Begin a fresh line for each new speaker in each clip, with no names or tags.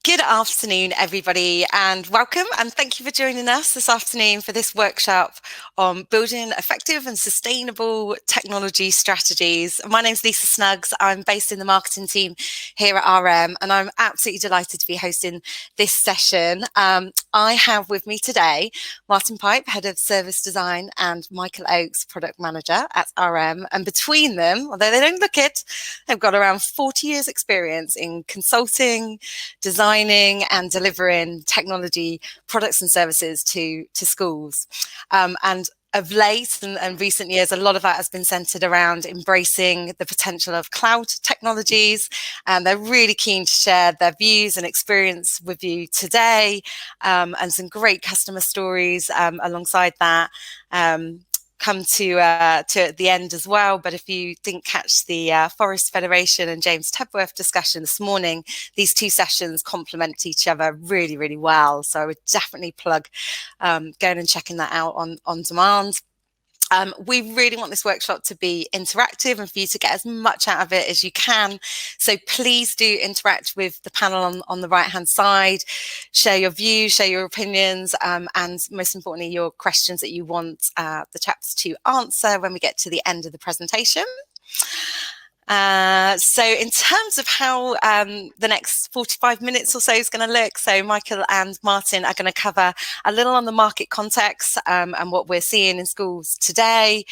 Good afternoon, everybody, and welcome. And thank you for joining us this afternoon for this workshop on building effective and sustainable technology strategies. My name's Lisa Snuggs. I'm based in the marketing team here at RM, and I'm absolutely delighted to be hosting this session. I have with me today Martin Pipe, Head of Service Design, and Michael Oakes, Product Manager at RM. And between them, although they don't look it, they've got around 40 years experience in consulting, designing and delivering technology products and services to schools. And of late and recent years, a lot of that has been centered around embracing the potential of cloud technologies. And they're really keen to share their views and experience with you today, and some great customer stories alongside that. Come to the end as well, but if you didn't catch the Forest Federation and James Tebworth discussion this morning, these two sessions complement each other really, really well. So I would definitely plug going and checking that out on demand. We really want this workshop to be interactive and for you to get as much out of it as you can. So please do interact with the panel on the right-hand side, share your views, share your opinions, and most importantly, your questions that you want the chaps to answer when we get to the end of the presentation. So in terms of how the next 45 minutes or so is going to look, so Michael and Martin are going to cover a little on the market context and what we're seeing in schools today,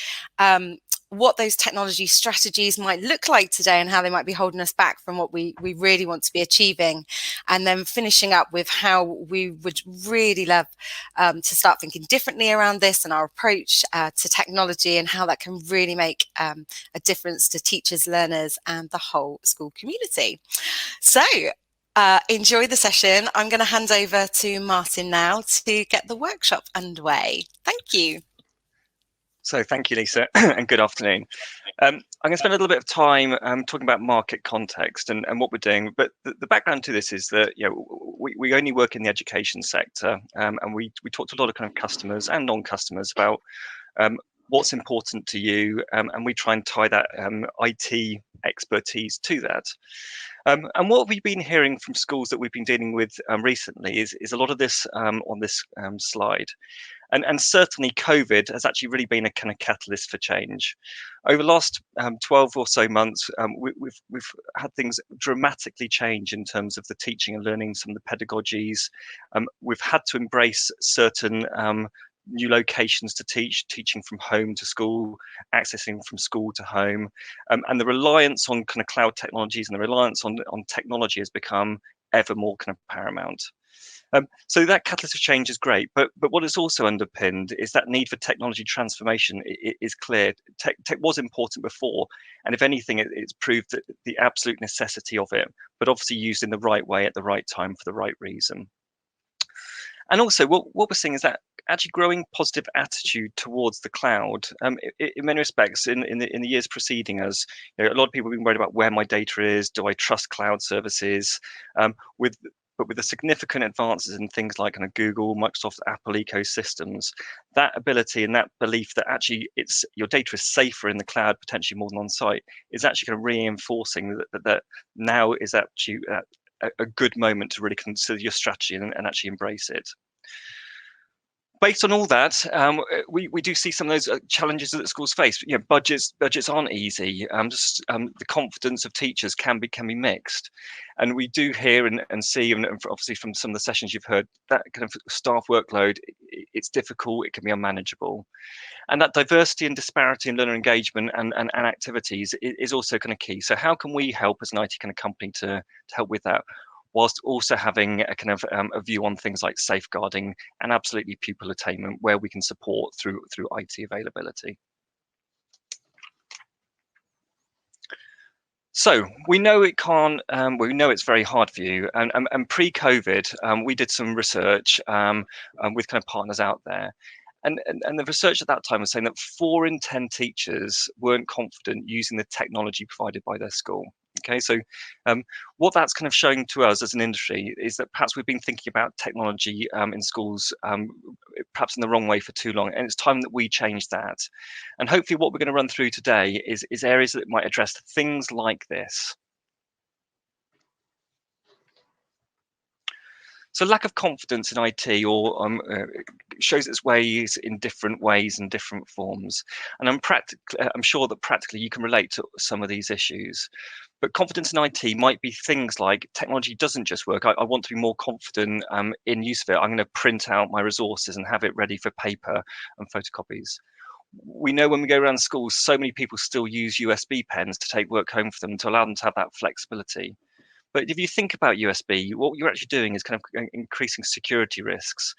what those technology strategies might look like today and how they might be holding us back from what we really want to be achieving, and then finishing up with how we would really love to start thinking differently around this and our approach to technology and how that can really make a difference to teachers, learners and the whole school community. So enjoy the session. I'm going to hand over to Martin now to get the workshop underway. Thank you.
So thank you, Lisa, and good afternoon. I'm going to spend a little bit of time talking about market context and what we're doing. But the background to this is that we only work in the education sector, and we talk to a lot of kind of customers and non-customers about what's important to you, and we try and tie that IT expertise to that. And what we've been hearing from schools that we've been dealing with recently is a lot of this on this slide. And certainly COVID has actually really been a kind of catalyst for change. Over the last 12 or so months, we've had things dramatically change in terms of the teaching and learning, some of the pedagogies. We've had to embrace certain new locations to teaching from home to school, accessing from school to home. And the reliance on kind of cloud technologies and the reliance on technology has become ever more kind of paramount. So that catalyst of change is great, but what it's also underpinned is that need for technology transformation is clear. Tech was important before, and if anything, it's proved that the absolute necessity of it, but obviously used in the right way at the right time for the right reason. And also, what we're seeing is that actually growing positive attitude towards the cloud. In many respects, in the years preceding us, a lot of people have been worried about where my data is. Do I trust cloud services? But with the significant advances in things like kind of Google, Microsoft, Apple ecosystems, that ability and that belief that actually your data is safer in the cloud, potentially more than on site, is actually kind of reinforcing that now is actually a good moment to really consider your strategy and actually embrace it. Based on all that, we do see some of those challenges that schools face. Budgets aren't easy. The confidence of teachers can be mixed, and we do hear and see, and obviously from some of the sessions you've heard, that kind of staff workload, it's difficult. It can be unmanageable, and that diversity and disparity in learner engagement and activities is also kind of key. So how can we help as an IT kind of company to help with that, whilst also having a kind of a view on things like safeguarding and absolutely pupil attainment, where we can support through IT availability. So we know it can't. We know it's very hard for you. And pre-COVID, we did some research with kind of partners out there. And the research at that time was saying that 4 in 10 teachers weren't confident using the technology provided by their school. Okay, so what that's kind of showing to us as an industry is that perhaps we've been thinking about technology in schools perhaps in the wrong way for too long, and it's time that we change that. And hopefully what we're going to run through today is areas that might address things like this. So lack of confidence in IT or shows its ways in different ways and different forms. And I'm sure that practically you can relate to some of these issues. But confidence in IT might be things like technology doesn't just work. I want to be more confident in use of it. I'm going to print out my resources and have it ready for paper and photocopies. We know when we go around schools, so many people still use USB pens to take work home for them to allow them to have that flexibility. But if you think about USB, what you're actually doing is kind of increasing security risks.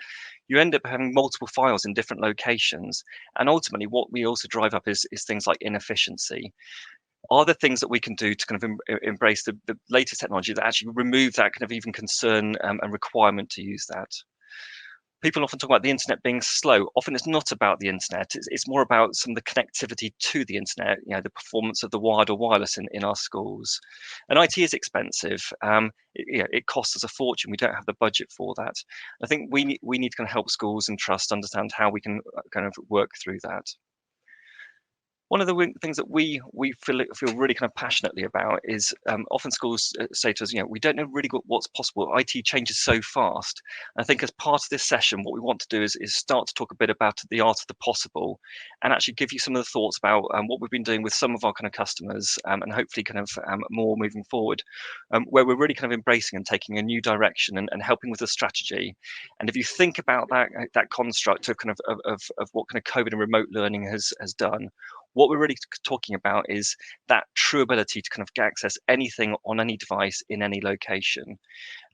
You end up having multiple files in different locations. And ultimately, what we also drive up is things like inefficiency. Are there things that we can do to kind of embrace the latest technology that actually remove that kind of even concern and requirement to use that? People often talk about the internet being slow. Often it's not about the internet. It's more about some of the connectivity to the internet, the performance of the wired or wireless in our schools. And IT is expensive. It costs us a fortune. We don't have the budget for that. I think we need to kind of help schools and trust understand how we can kind of work through that. One of the things that we feel really kind of passionately about is often schools say to us, we don't know really what's possible. IT changes so fast. And I think as part of this session, what we want to do is start to talk a bit about the art of the possible, and actually give you some of the thoughts about what we've been doing with some of our kind of customers, and hopefully kind of more moving forward, where we're really kind of embracing and taking a new direction and helping with the strategy. And if you think about that construct of kind of what kind of COVID and remote learning has done, what we're really talking about is that true ability to kind of access anything on any device in any location.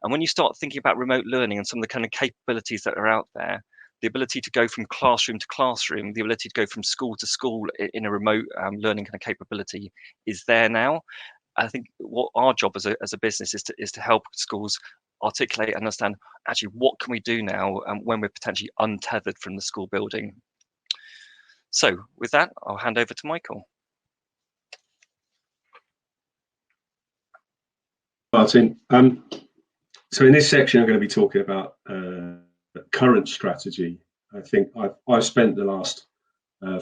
And when you start thinking about remote learning and some of the kind of capabilities that are out there, the ability to go from classroom to classroom, the ability to go from school to school in a remote learning kind of capability is there now. I think what our job as a business is to help schools articulate and understand actually what can we do now when we're potentially untethered from the school building. So with that, I'll hand over to Michael.
Martin. So in this section, I'm going to be talking about current strategy. I think I've spent the last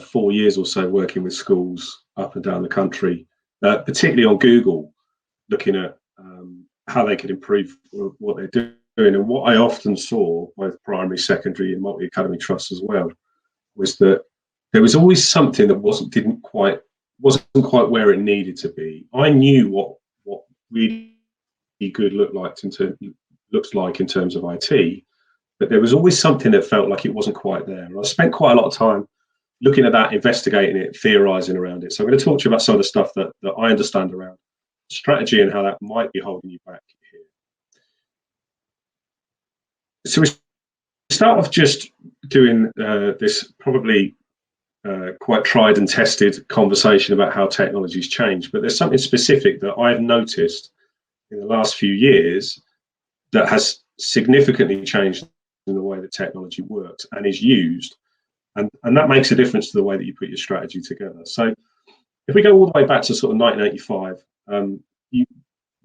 4 years or so working with schools up and down the country, particularly on Google, looking at how they could improve what they're doing. And what I often saw, both primary, secondary, and multi-academy trusts as well, was that there was always something that wasn't quite where it needed to be. I knew what really good looks like in terms of IT, but there was always something that felt like it wasn't quite there. And I spent quite a lot of time looking at that, investigating it, theorizing around it. So I'm going to talk to you about some of the stuff that I understand around strategy and how that might be holding you back here. So we start off just doing this probably quite tried and tested conversation about how technology's changed, but there's something specific that I've noticed in the last few years that has significantly changed in the way that technology works and is used, and that makes a difference to the way that you put your strategy together. So if we go all the way back to sort of 1985,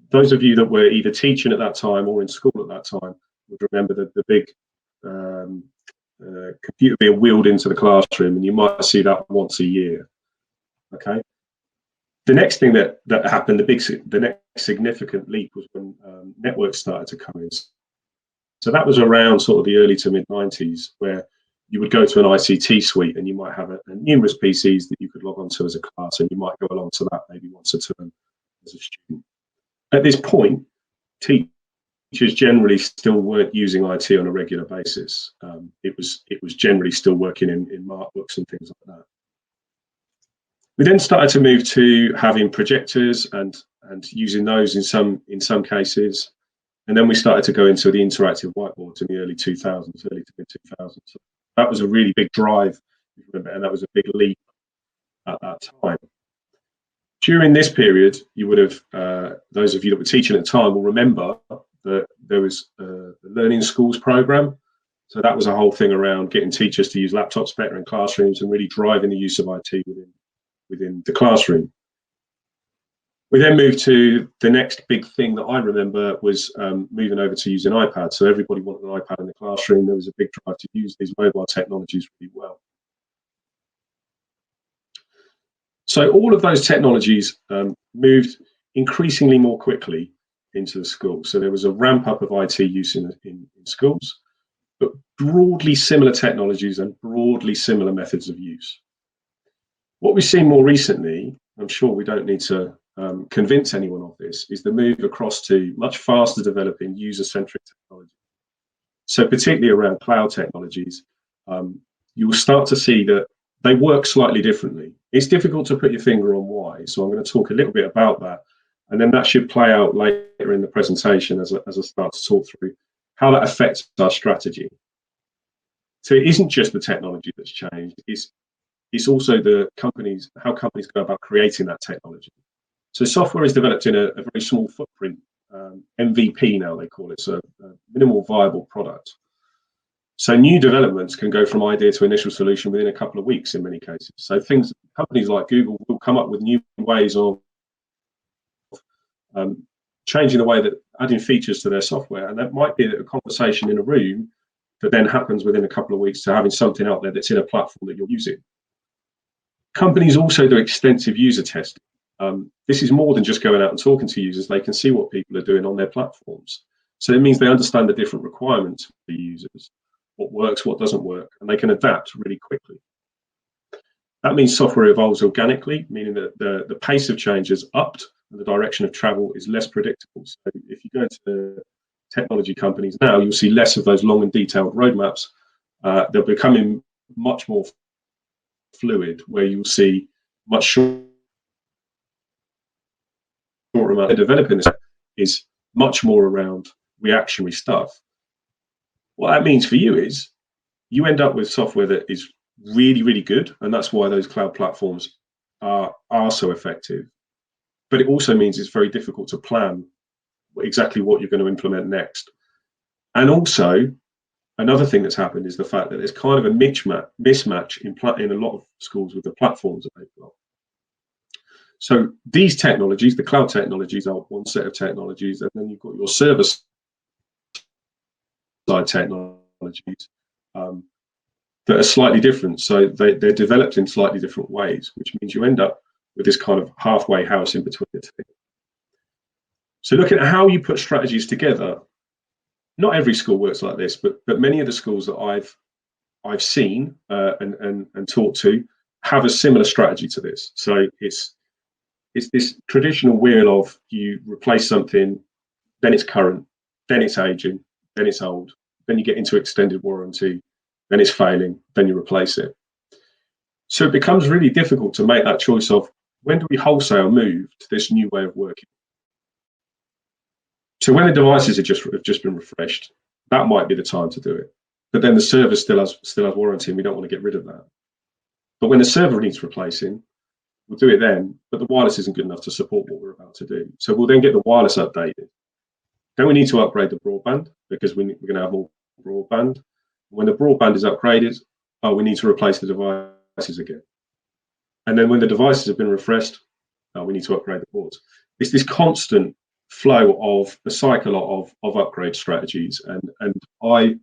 those of you that were either teaching at that time or in school at that time would remember the big computer being wheeled into the classroom, and you might see that once a year. Okay. The next thing that happened, the next significant leap, was when networks started to come in. So that was around sort of the early to mid 90s, where you would go to an ICT suite and you might have numerous PCs that you could log onto as a class, and you might go along to that maybe once a term as a student. At this point, teachers generally still weren't using IT on a regular basis. It was generally still working in mark books and things like that. We then started to move to having projectors and using those in some cases, and then we started to go into the interactive whiteboards in the early 2000s, early to mid 2000s. So that was a really big drive, and that was a big leap at that time. During this period, you would have, those of you that were teaching at the time will remember that there was the Learning Schools program. So that was a whole thing around getting teachers to use laptops better in classrooms and really driving the use of IT within the classroom. We then moved to the next big thing that I remember was moving over to using iPads. So everybody wanted an iPad in the classroom. There was a big drive to use these mobile technologies really well. So all of those technologies moved increasingly more quickly into the school. So there was a ramp up of IT use in schools, but broadly similar technologies and broadly similar methods of use. What we've seen more recently, I'm sure we don't need to convince anyone of this, is the move across to much faster developing user-centric technology. So particularly around cloud technologies, you will start to see that they work slightly differently. It's difficult to put your finger on why, so I'm going to talk a little bit about that, and then that should play out later in the presentation as I start to talk through how that affects our strategy. So it isn't just the technology that's changed, it's also how companies go about creating that technology. So software is developed in a very small footprint, MVP now they call it, so a minimal viable product. So new developments can go from idea to initial solution within a couple of weeks in many cases. So companies like Google will come up with new ways of changing the way that adding features to their software, and that might be a conversation in a room that then happens within a couple of weeks to having something out there that's in a platform that you're using. Companies also do extensive user testing. This is more than just going out and talking to users. They can see what people are doing on their platforms. So it means they understand the different requirements for the users, what works, what doesn't work, and they can adapt really quickly. That means software evolves organically, meaning that the pace of change is upped and the direction of travel is less predictable. So if you go to the technology companies now, you'll see less of those long and detailed roadmaps. They're becoming much more fluid, where you'll see much shorter amount of developing this is much more around reactionary stuff. What that means for you is you end up with software that is really, really good, and that's why those cloud platforms are so effective. But it also means it's very difficult to plan exactly what you're going to implement next. And also, another thing that's happened is the fact that there's kind of a mismatch in a lot of schools with the platforms that they've got. So these technologies, the cloud technologies, are one set of technologies, and then you've got your server side technologies that are slightly different. So they're developed in slightly different ways, which means you end up with this kind of halfway house in between the two. So looking at how you put strategies together, not every school works like this, but many of the schools that I've seen and talked to have a similar strategy to this. So it's this traditional wheel of you replace something, then it's current, then it's aging, then it's old, then you get into extended warranty, then it's failing, then you replace it. So it becomes really difficult to make that choice of when do we wholesale move to this new way of working. So when the devices have just been refreshed, that might be the time to do it. But then the server still has warranty, and we don't want to get rid of that. But when the server needs replacing, we'll do it then, but the wireless isn't good enough to support what we're about to do. So we'll then get the wireless updated. Then we need to upgrade the broadband, because we're going to have more broadband. When the broadband is upgraded, we need to replace the devices again. And then when the devices have been refreshed, we need to upgrade the boards. It's this constant flow of a cycle of upgrade strategies. And I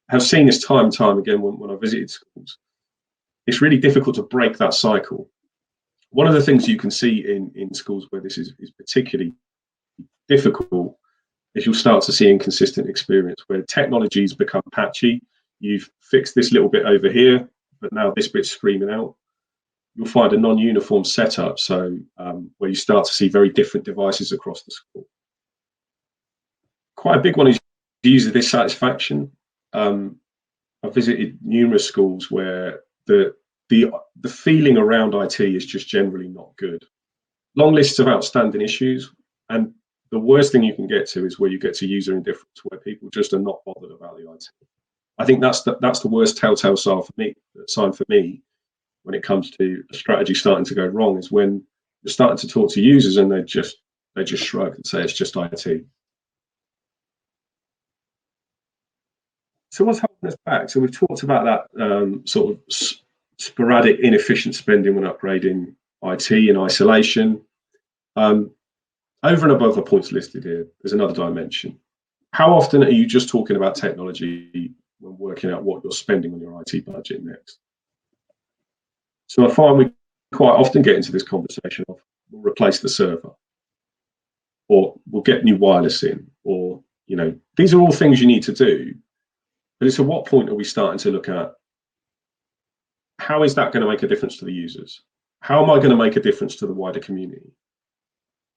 have seen this time and time again when I visited schools. It's really difficult to break that cycle. One of the things you can see in schools where this is particularly difficult is you'll start to see inconsistent experience where technologies become patchy. You've fixed this little bit over here, but now this bit's screaming out. You'll find a non-uniform setup, so where you start to see very different devices across the school. Quite a big one is user dissatisfaction. I've visited numerous schools where the feeling around IT is just generally not good. Long lists of outstanding issues, and the worst thing you can get to is where you get to user indifference, where people just are not bothered about the IT. I think that's the worst telltale sign for me when it comes to a strategy starting to go wrong, is when you're starting to talk to users and they just shrug and say it's just IT. So what's holding us back? So we've talked about that sort of sporadic, inefficient spending when upgrading IT in isolation. Over and above the points listed here, there's another dimension. How often are you just talking about technology when working out what you're spending on your IT budget next? So I find we quite often get into this conversation of we'll replace the server, or we'll get new wireless in, or, you know, these are all things you need to do. But it's at what point are we starting to look at, how is that going to make a difference to the users? How am I going to make a difference to the wider community?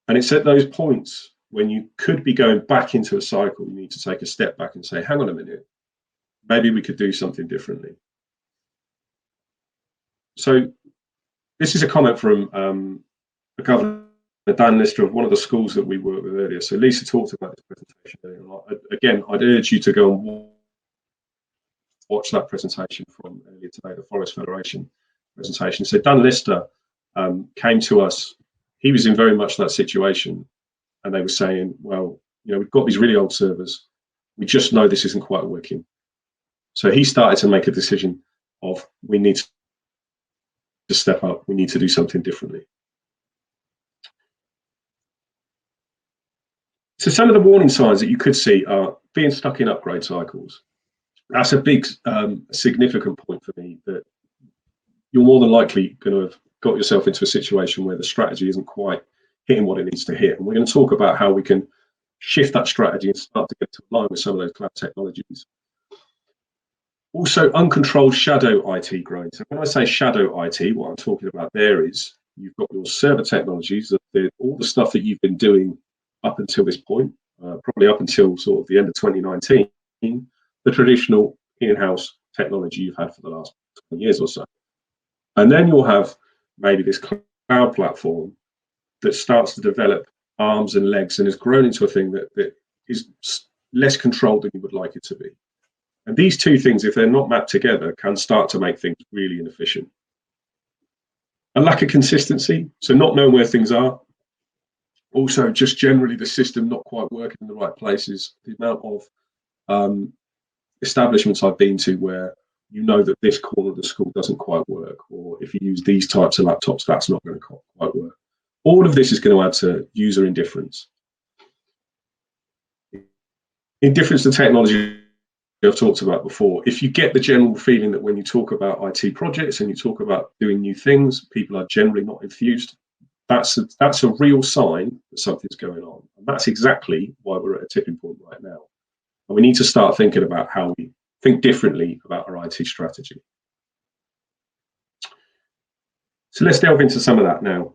And it's at those points when you could be going back into a cycle, you need to take a step back and say, hang on a minute, maybe we could do something differently. So this is a comment from a governor, Dan Lister, of one of the schools that we worked with earlier. So Lisa talked about this presentation earlier. Again, I'd urge you to go and watch that presentation from earlier today, the Forest Federation presentation. So Dan Lister came to us. He was in very much that situation, and they were saying, well, you know, we've got these really old servers. We just know this isn't quite working. So he started to make a decision of, we need to step up. We need to do something differently. So some of the warning signs that you could see are being stuck in upgrade cycles. That's a big, significant point for me, that you're more than likely going to have got yourself into a situation where the strategy isn't quite hitting what it needs to hit. And we're going to talk about how we can shift that strategy and start to get to align with some of those cloud technologies. Also, uncontrolled shadow IT growing. So when I say shadow IT, what I'm talking about there is, you've got your server technologies, all the stuff that you've been doing up until this point, probably up until sort of the end of 2019, the traditional in-house technology you've had for the last 20 years or so. And then you'll have maybe this cloud platform that starts to develop arms and legs and has grown into a thing that is less controlled than you would like it to be. And these two things, if they're not mapped together, can start to make things really inefficient. A lack of consistency, so not knowing where things are. Also, just generally the system not quite working in the right places. The amount of establishments I've been to where you know that this corner of the school doesn't quite work, or if you use these types of laptops, that's not going to quite work. All of this is going to add to user indifference. Indifference to technology I've talked about before. If you get the general feeling that when you talk about IT projects and you talk about doing new things, people are generally not enthused, that's a real sign that something's going on. And that's exactly why we're at a tipping point right now. And we need to start thinking about how we think differently about our IT strategy. So let's delve into some of that now.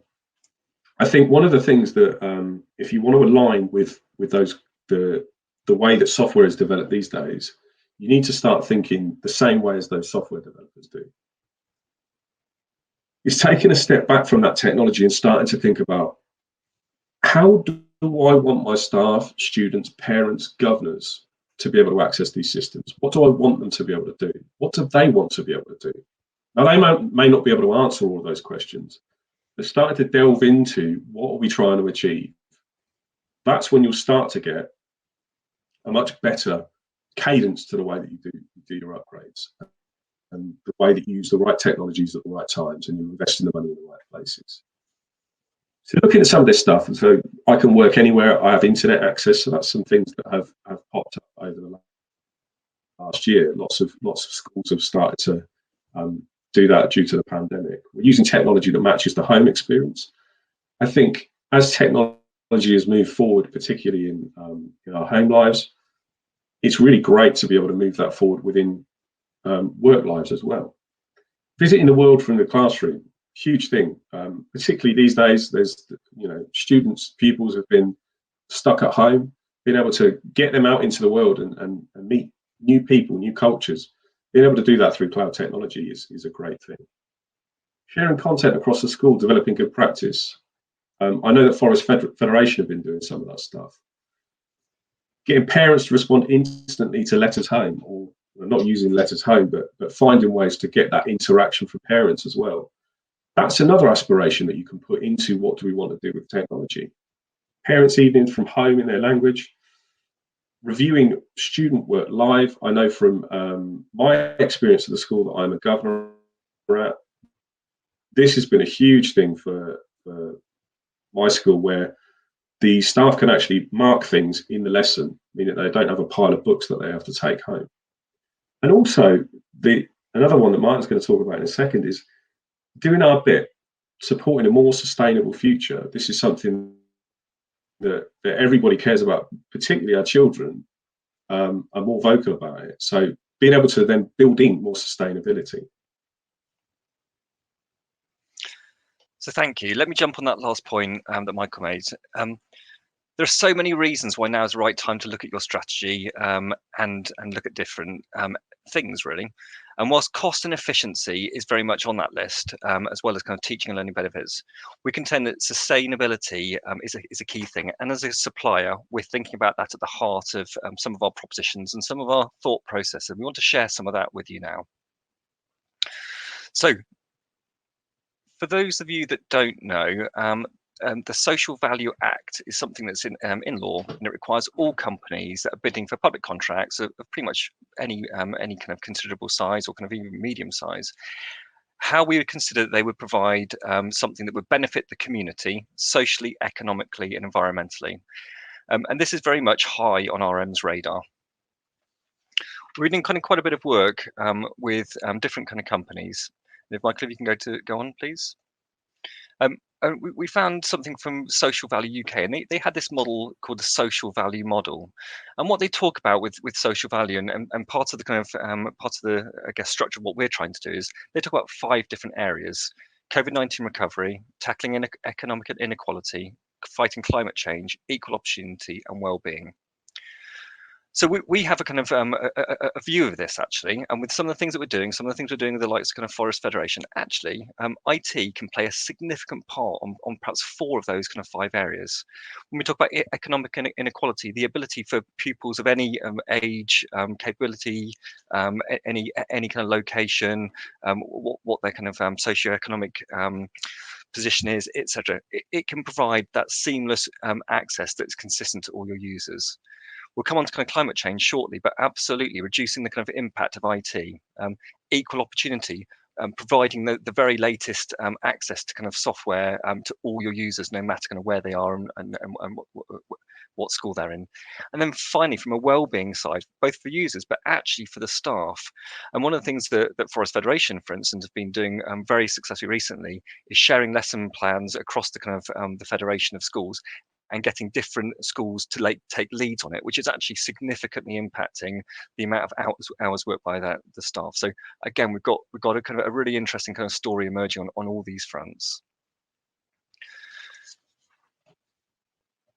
I think one of the things that, if you want to align with the way that software is developed these days, you need to start thinking the same way as those software developers do. It's taking a step back from that technology and starting to think about, how do I want my staff, students, parents, governors to be able to access these systems? What do I want them to be able to do? What do they want to be able to do? Now, they may not be able to answer all of those questions. They're starting to delve into, what are we trying to achieve? That's when you'll start to get a much better cadence to the way that you do your upgrades, and the way that you use the right technologies at the right times, and you invest in the money in the right places. So looking at some of this stuff, so I can work anywhere, I have internet access, so that's some things that have popped up over the last year. Lots of schools have started to do that due to the pandemic. We're using technology that matches the home experience. I think as technology has moved forward, particularly in our home lives, it's really great to be able to move that forward within work lives as well. Visiting the world from the classroom, huge thing, particularly these days. There's, students, pupils have been stuck at home. Being able to get them out into the world and meet new people, new cultures, being able to do that through cloud technology is a great thing. Sharing content across the school, developing good practice. I know that Forest Federation have been doing some of that stuff. Getting parents to respond instantly to letters home, or not using letters home, but finding ways to get that interaction from parents as well. That's another aspiration that you can put into what do we want to do with technology. Parents' evenings from home in their language. Reviewing student work live. I know from my experience at the school that I'm a governor at, this has been a huge thing for my school, where the staff can actually mark things in the lesson, meaning they don't have a pile of books that they have to take home. And also, another one that Martin's going to talk about in a second is doing our bit, supporting a more sustainable future. This is something that everybody cares about, particularly our children, are more vocal about it. So being able to then build in more sustainability.
So thank you. Let me jump on that last point that Michael made. There are so many reasons why now is the right time to look at your strategy and look at different things, really. And whilst cost and efficiency is very much on that list, as well as kind of teaching and learning benefits, we contend that sustainability is a key thing. And as a supplier, we're thinking about that at the heart of some of our propositions and some of our thought process. And we want to share some of that with you now. So for those of you that don't know, the Social Value Act is something that's in law, and it requires all companies that are bidding for public contracts of pretty much any kind of considerable size or kind of even medium size, how we would consider that they would provide something that would benefit the community socially, economically, and environmentally. And this is very much high on RM's radar. We're doing kind of quite a bit of work with different kind of companies. If Michael, if you can go on, please. We found something from Social Value UK, and they had this model called the Social Value Model. And what they talk about with social value and part of the kind of part of the, I guess, structure of what we're trying to do is they talk about 5 different areas: COVID-19 recovery, tackling economic inequality, fighting climate change, equal opportunity, and well-being. So we have a kind of a view of this, actually, and with some of the things that we're doing, some of the things we're doing with the likes of kind of Forest Federation, actually, IT can play a significant part on perhaps 4 of those kind of 5 areas. When we talk about economic inequality, the ability for pupils of any age, capability, any kind of location, what their kind of socioeconomic position is, etc. It can provide that seamless access that's consistent to all your users. We'll come on to kind of climate change shortly, but absolutely reducing the kind of impact of IT, equal opportunity, providing the very latest access to kind of software to all your users, no matter kind of where they are and what school they're in. And then finally, from a well-being side, both for users, but actually for the staff. And one of the things that Forest Federation, for instance, have been doing very successfully recently is sharing lesson plans across the kind of the Federation of Schools, and getting different schools to take leads on it, which is actually significantly impacting the amount of hours worked by the staff. So again, we've got a kind of a really interesting kind of story emerging on all these fronts.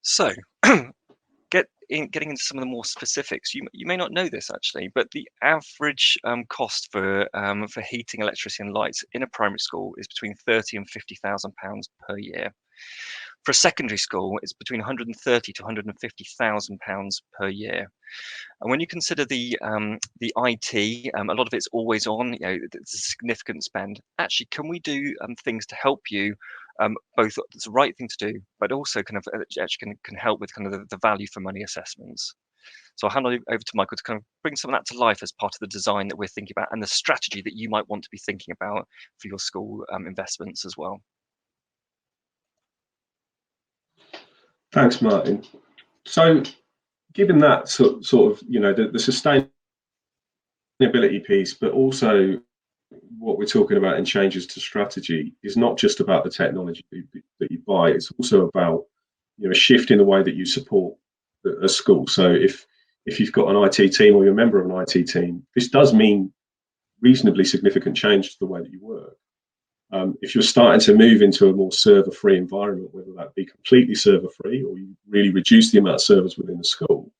So getting into some of the more specifics, you may not know this actually, but the average cost for heating, electricity, and lights in a primary school is between £30,000 and £50,000 per year. For a secondary school, it's between £130,000 to £150,000 per year. And when you consider the IT, a lot of it's always on, it's a significant spend. Actually, can we do things to help you? Both it's the right thing to do, but also kind of actually can help with kind of the value for money assessments. So I'll hand over to Michael to kind of bring some of that to life as part of the design that we're thinking about and the strategy that you might want to be thinking about for your school investments as well.
Thanks, Martin. So given that sort of, the sustainability piece, but also what we're talking about in changes to strategy is not just about the technology that you buy, it's also about, a shift in the way that you support a school. So if you've got an IT team or you're a member of an IT team, this does mean reasonably significant change to the way that you work. If you're starting to move into a more server-free environment, whether that be completely server-free or you really reduce the amount of servers within the school,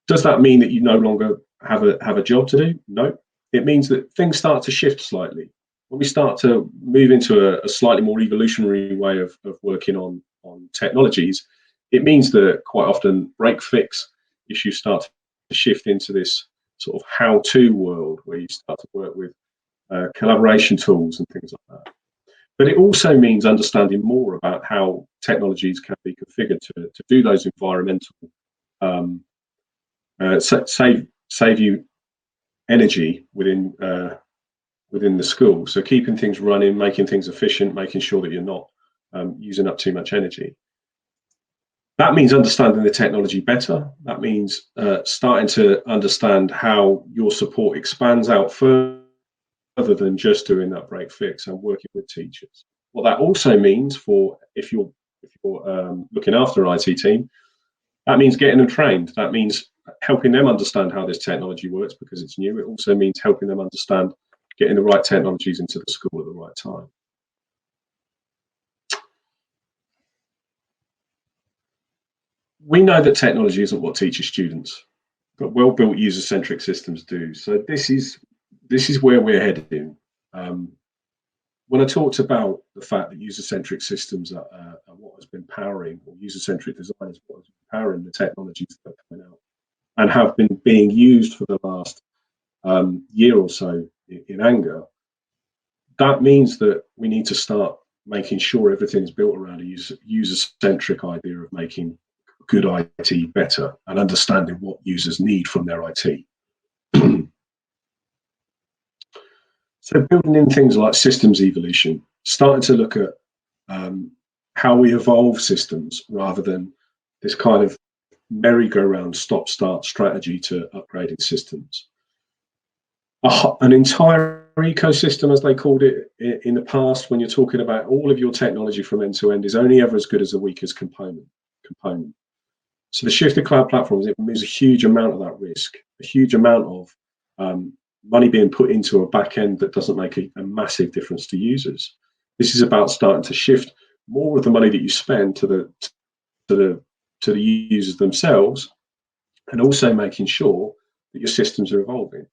does that mean that you no longer have a job to do? No. It means that things start to shift slightly. When we start to move into a slightly more evolutionary way of working on technologies, it means that quite often break-fix issues start to shift into this sort of how-to world where you start to work with collaboration tools and things like that. But it also means understanding more about how technologies can be configured to do those environmental, save you energy within the school. So keeping things running, making things efficient, making sure that you're not using up too much energy. That means understanding the technology better. That means starting to understand how your support expands out further other than just doing that break fix and working with teachers. What that also means for if you're looking after an IT team, that means getting them trained. That means helping them understand how this technology works because it's new. It also means helping them understand getting the right technologies into the school at the right time. We know that technology isn't what teaches students, but well-built user-centric systems do. So this is where we're heading. When I talked about the fact that user-centric systems are what has been powering, or user-centric design is what has been powering the technologies that are coming out and have been being used for the last year or so in anger, that means that we need to start making sure everything's built around a user-centric idea of making good IT better and understanding what users need from their IT. So building in things like systems evolution, starting to look at how we evolve systems rather than this kind of merry-go-round stop-start strategy to upgrading systems. An entire ecosystem, as they called it in the past, when you're talking about all of your technology from end to end, is only ever as good as the weakest component. So the shift to cloud platforms, it removes a huge amount of that risk, a huge amount of money being put into a back end that doesn't make a massive difference to users. This is about starting to shift more of the money that you spend to the users themselves, and also making sure that your systems are evolving.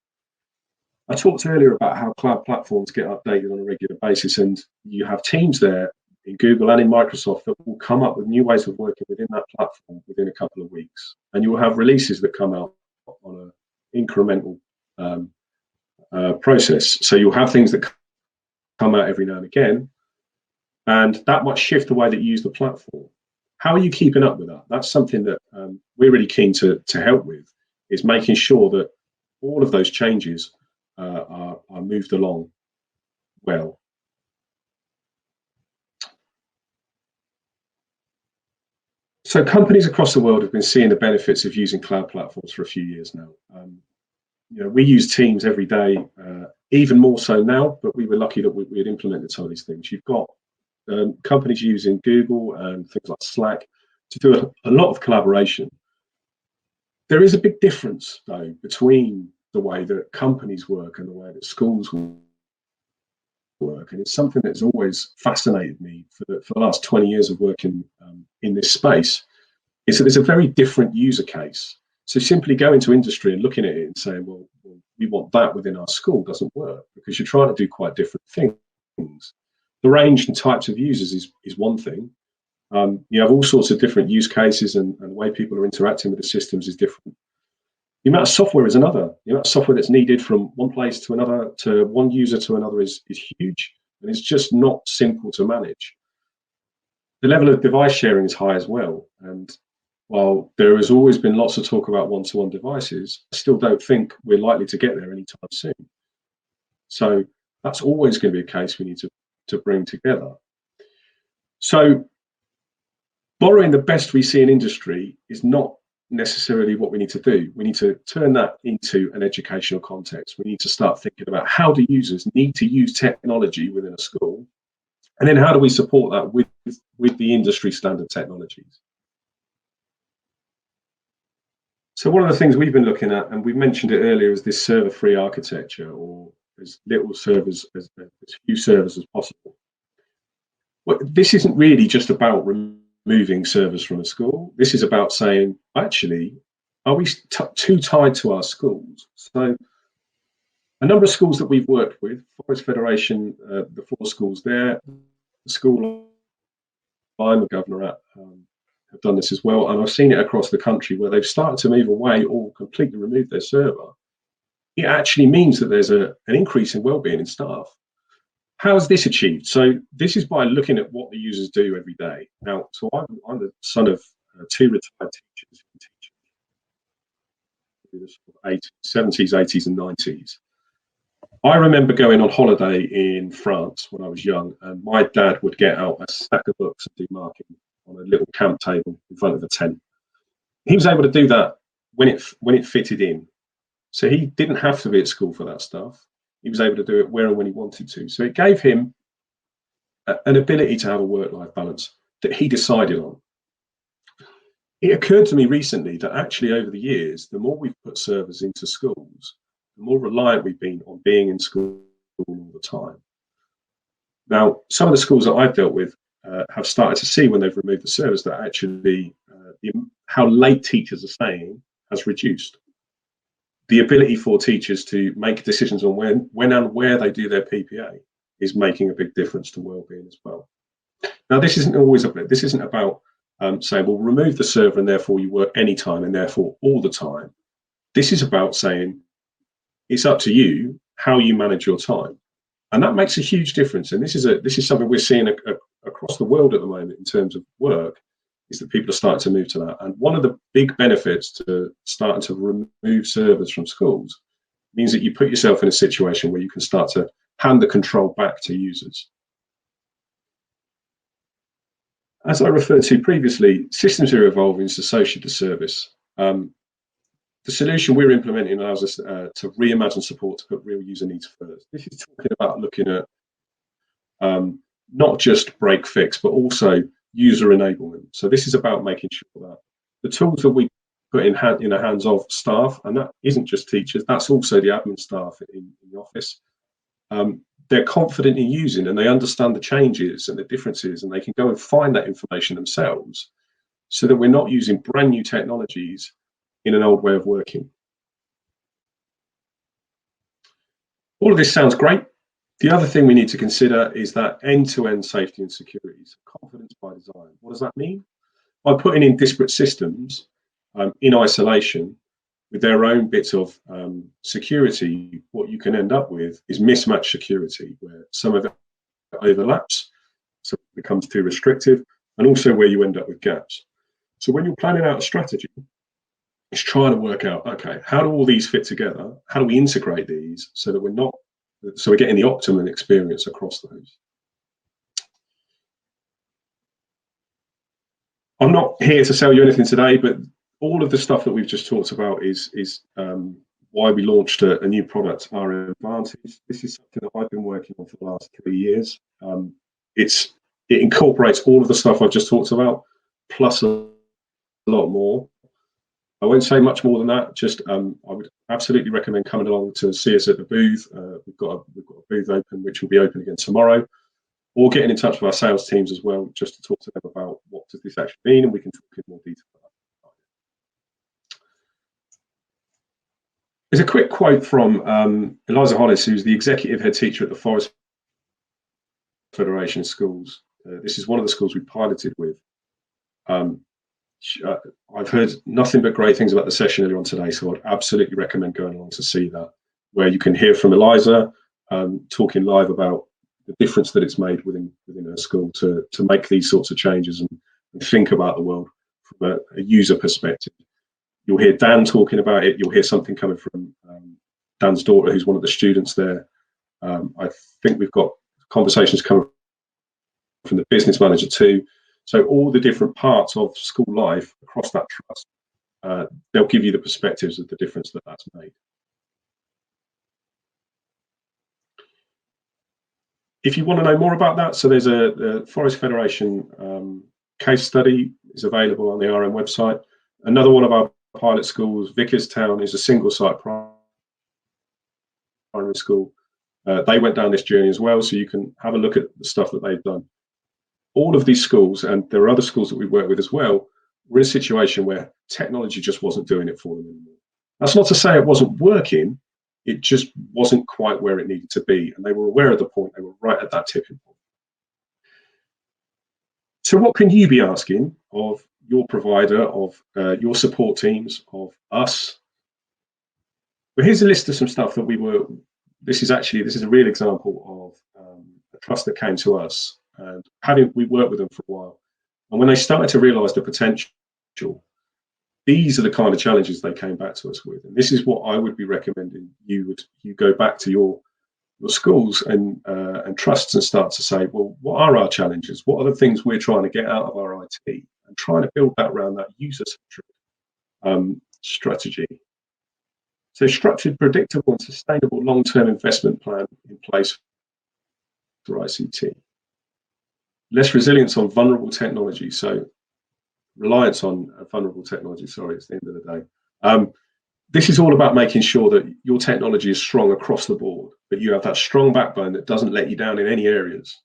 I talked earlier about how cloud platforms get updated on a regular basis, and you have teams there in Google and in Microsoft that will come up with new ways of working within that platform within a couple of weeks. And you will have releases that come out on an incremental process. So you'll have things that come out every now and again, and that might shift the way that you use the platform. How are you keeping up with that? That's something that we're really keen to help with, is making sure that all of those changes are moved along well. So companies across the world have been seeing the benefits of using cloud platforms for a few years now. We use Teams every day, even more so now, but we were lucky that we had implemented some of these things. You've got companies using Google and things like Slack to do a lot of collaboration. There is a big difference, though, between the way that companies work and the way that schools work, and it's something that's always fascinated me for the last 20 years of working in this space, is that there's a very different user case. So simply going to industry and looking at it and saying, well, we want that within our school doesn't work, because you're trying to do quite different things. The range and types of users is one thing. You have all sorts of different use cases, and the way people are interacting with the systems is different. The amount of software is another. The amount of software that's needed from one place to another, to one user to another, is huge, and it's just not simple to manage. The level of device sharing is high as well, and while there has always been lots of talk about one-to-one devices, I still don't think we're likely to get there anytime soon. So that's always going to be a case we need to bring together. So borrowing the best we see in industry is not necessarily what we need to do. We need to turn that into an educational context. We need to start thinking about how do users need to use technology within a school, and then how do we support that with the industry standard technologies. So one of the things we've been looking at, and we mentioned it earlier, is this server-free architecture, or as little servers, as few servers as possible. Well, this isn't really just about removing servers from a school. This is about saying, actually, are we too tied to our schools? So a number of schools that we've worked with, Forest Federation, the 4 schools there, the school I'm a governor at, have done this as well, and I've seen it across the country where they've started to move away or completely remove their server. It actually means that there's an increase in well-being in staff. How is this achieved? So this is by looking at what the users do every day. Now, so I'm the son of 2 retired teachers in the 70s, 80s and 90s. I remember going on holiday in France when I was young, and my dad would get out a stack of books and do marking on a little camp table in front of the tent. He was able to do that when it fitted in. So he didn't have to be at school for that stuff. He was able to do it where and when he wanted to. So it gave him an ability to have a work-life balance. that he decided on. It occurred to me recently that actually over the years, the more we've put servers into schools, the more reliant we've been on being in school all the time. Now, some of the schools that I've dealt with have started to see when they've removed the servers that actually how late teachers are staying has reduced. The ability for teachers to make decisions on when and where they do their PPA is making a big difference to well-being as well. Now, this isn't about saying, well, remove the server and therefore you work anytime and therefore all the time. This is about saying it's up to you how you manage your time. And that makes a huge difference. And this is something we're seeing across the world at the moment in terms of work, is that people are starting to move to that. And one of the big benefits to starting to remove servers from schools means that you put yourself in a situation where you can start to hand the control back to users. As I referred to previously, systems are evolving to associate the service. The solution we're implementing allows us to reimagine support to put real user needs first. This is talking about looking at not just break fix, but also user enablement. So this is about making sure that the tools that we put in the hands of staff, and that isn't just teachers, that's also the admin staff in the office, they're confident in using and they understand the changes and the differences, and they can go and find that information themselves, so that we're not using brand new technologies in an old way of working. All of this sounds great. The other thing we need to consider is that end-to-end safety and security, so confidence by design. What does that mean? By putting in disparate systems in isolation with their own bits of security, what you can end up with is mismatched security, where some of it overlaps, so it becomes too restrictive, and also where you end up with gaps. So when you're planning out a strategy, it's trying to work out, okay, how do all these fit together? How do we integrate these so that we're getting the optimum experience across those? I'm not here to sell you anything today, but all of the stuff that we've just talked about is why we launched a new product, our Advantage. This is something that I've been working on for the last 3 years. It incorporates all of the stuff I've just talked about, plus a lot more. I won't say much more than that. Just I would absolutely recommend coming along to see us at the booth. We've got a booth open, which will be open again tomorrow, or getting in touch with our sales teams as well, just to talk to them about what does this actually mean, and we can talk in more detail about that. There's a quick quote from Eliza Hollis, who's the executive head teacher at the Forest Federation Schools. This is one of the schools we piloted with. I've heard nothing but great things about the session earlier on today, so I'd absolutely recommend going along to see that, where you can hear from Eliza talking live about the difference that it's made within her school to make these sorts of changes and think about the world from a user perspective. You'll hear Dan talking about it. You'll hear something coming from Dan's daughter, who's one of the students there. I think we've got conversations coming from the business manager too. So all the different parts of school life across that trust, they'll give you the perspectives of the difference that that's made. If you want to know more about that, so there's a Forest Federation case study is available on the RM website. Another one of our pilot schools, Vickerstown, is a single site primary school. They went down this journey as well, so you can have a look at the stuff that they've done. All of these schools, and there are other schools that we work with as well, were in a situation where technology just wasn't doing it for them anymore. That's not to say it wasn't working, it just wasn't quite where it needed to be, and they were aware of the point. They were right at that tipping point. So what can you be asking of your provider, of your support teams, of us? Well, here's a list of some stuff that this is a real example of a trust that came to us. And we worked with them for a while, and when they started to realise the potential, these are the kind of challenges they came back to us with. And this is what I would be recommending you go back to your schools and trusts and start to say, well, what are our challenges? What are the things we're trying to get out of our IT, and trying to build that around that user-centric strategy. So structured, predictable, and sustainable long-term investment plan in place for ICT. less reliance on vulnerable technology. So reliance on vulnerable technology, sorry, it's the end of the day. This is all about making sure that your technology is strong across the board, that you have that strong backbone that doesn't let you down in any areas.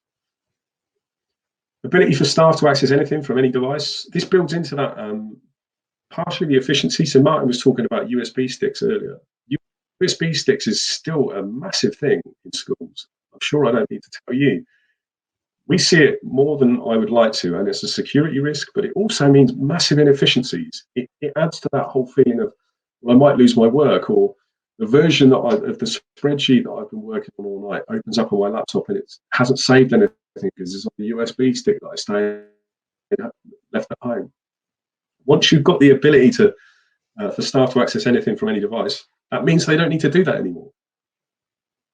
Ability for staff to access anything from any device. This builds into that partially the efficiency. So Martin was talking about USB sticks earlier. USB sticks is still a massive thing in schools. I'm sure I don't need to tell you. We see it more than I would like to, and it's a security risk, but it also means massive inefficiencies. It adds to that whole feeling of, well, I might lose my work, or the version of the spreadsheet that I've been working on all night opens up on my laptop and it hasn't saved anything because it's on the USB stick that I left at home. Once you've got the ability to for staff to access anything from any device, that means they don't need to do that anymore.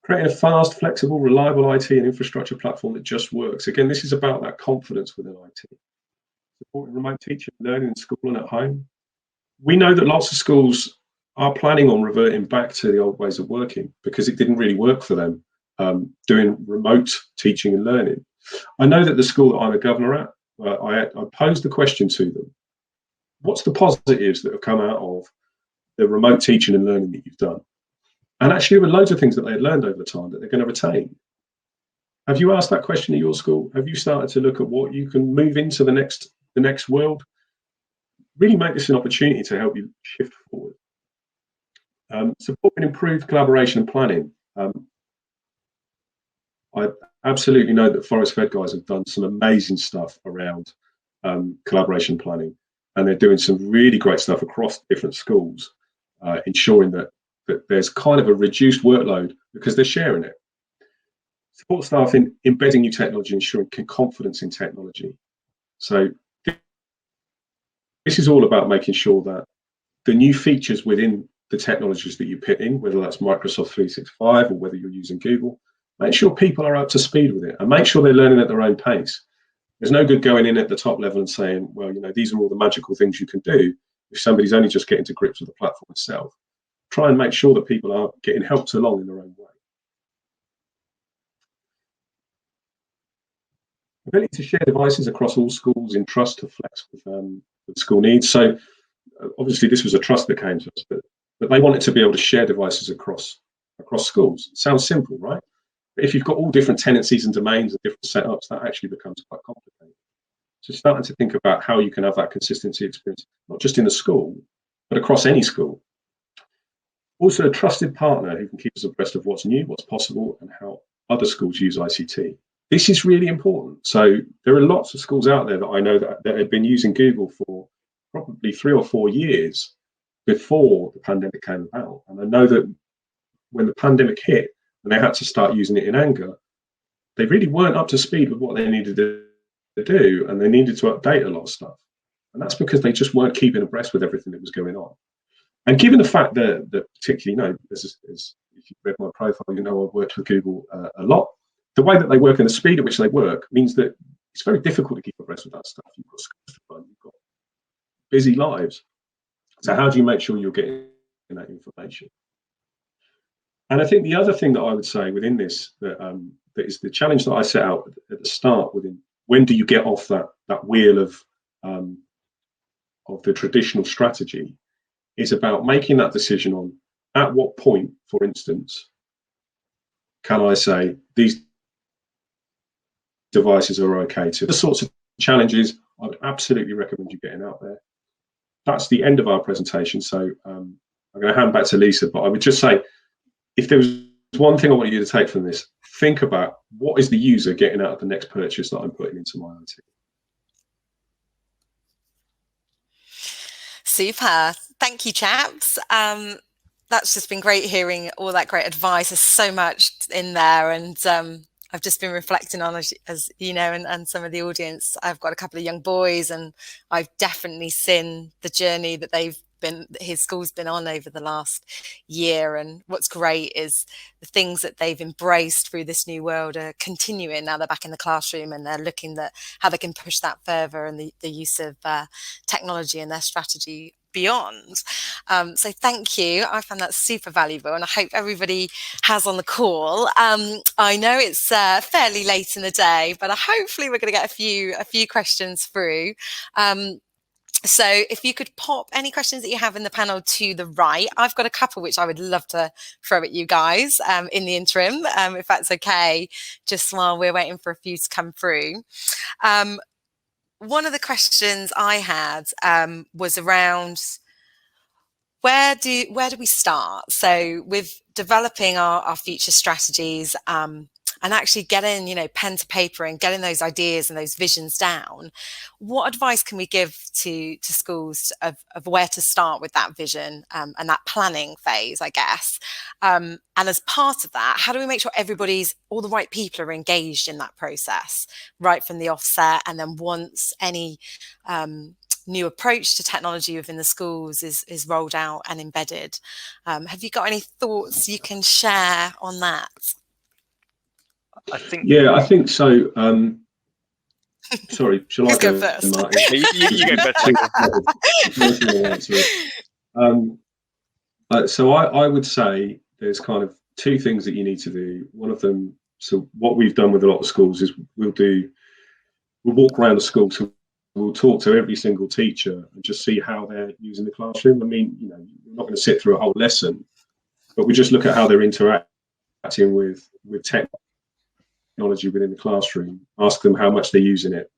Creating a fast, flexible, reliable IT and infrastructure platform that just works. Again, this is about that confidence within IT. Supporting remote teaching, learning in school and at home. We know that lots of schools are planning on reverting back to the old ways of working because it didn't really work for them doing remote teaching and learning. I know that the school that I'm a governor at, I posed the question to them, what's the positives that have come out of the remote teaching and learning that you've done? And actually there were loads of things that they had learned over time that they're going to retain. Have you asked that question at your school? Have you started to look at what you can move into the next world? Really make this an opportunity to help you shift forward. Supporting improved collaboration and planning. I absolutely know that Forest Fed guys have done some amazing stuff around collaboration planning, and they're doing some really great stuff across different schools, ensuring that there's kind of a reduced workload because they're sharing it. Support staff in embedding new technology, ensuring confidence in technology. So this is all about making sure that the new features within the technologies that you put in, whether that's Microsoft 365 or whether you're using Google, make sure people are up to speed with it and make sure they're learning at their own pace. There's no good going in at the top level and saying, well, these are all the magical things you can do if somebody's only just getting to grips with the platform itself. Try and make sure that people are getting helped along in their own way. Ability to share devices across all schools in trust to flex with school needs. So obviously this was a trust that came to us, but they wanted to be able to share devices across schools. It sounds simple, right? But if you've got all different tenancies and domains and different setups, that actually becomes quite complicated. So starting to think about how you can have that consistency experience, not just in the school, but across any school. Also a trusted partner who can keep us abreast of what's new, what's possible, and how other schools use ICT. This is really important. So there are lots of schools out there that I know that have been using Google for probably 3 or 4 years before the pandemic came about. And I know that when the pandemic hit and they had to start using it in anger, they really weren't up to speed with what they needed to do, and they needed to update a lot of stuff. And that's because they just weren't keeping abreast with everything that was going on. And given the fact that particularly, as if you've read my profile, I've worked with Google a lot. The way that they work and the speed at which they work means that it's very difficult to keep abreast with that stuff. You've got schools to run, you've got busy lives. So how do you make sure you're getting that information? And I think the other thing that I would say within this, that is the challenge that I set out at the start, within when do you get off that wheel of the traditional strategy, is about making that decision on at what point, for instance, can I say these devices are okay to. The sorts of challenges I would absolutely recommend you getting out there. That's the end of our presentation. So I'm going to hand back to Lisa, but I would just say, if there was one thing I want you to take from this, think about what is the user getting out of the next purchase that I'm putting into my IT.
Super. Thank you, chaps. That's just been great hearing all that great advice. There's so much in there, and I've just been reflecting on, as you know, and some of the audience. I've got a couple of young boys, and I've definitely seen the journey that his school's been on over the last year. And what's great is the things that they've embraced through this new world are continuing. Now they're back in the classroom and they're looking at how they can push that further, and the use of technology in their strategy beyond. So thank you. I found that super valuable, and I hope everybody has on the call. I know it's fairly late in the day, but hopefully we're going to get a few questions through. So if you could pop any questions that you have in the panel to the right, I've got a couple which I would love to throw at you guys in the interim, if that's okay, just while we're waiting for a few to come through. One of the questions I had was around where do we start? So with developing our future strategies, and actually getting, you know, pen to paper and getting those ideas and those visions down, what advice can we give to schools of where to start with that vision and that planning phase, I guess? And as part of that, how do we make sure all the right people are engaged in that process right from the offset? And then once any new approach to technology within the schools is rolled out and embedded, have you got any thoughts you can share on that?
I think.
Yeah, I think so. Sorry, shall I
go first?
Martin?
You go first.
So I would say there's kind of two things that you need to do. One of them, so what we've done with a lot of schools is we'll walk around the school, so we'll talk to every single teacher and just see how they're using the classroom. I mean, you know, you're not going to sit through a whole lesson, but we just look at how they're interacting with technology within the classroom, ask them how much they're using it.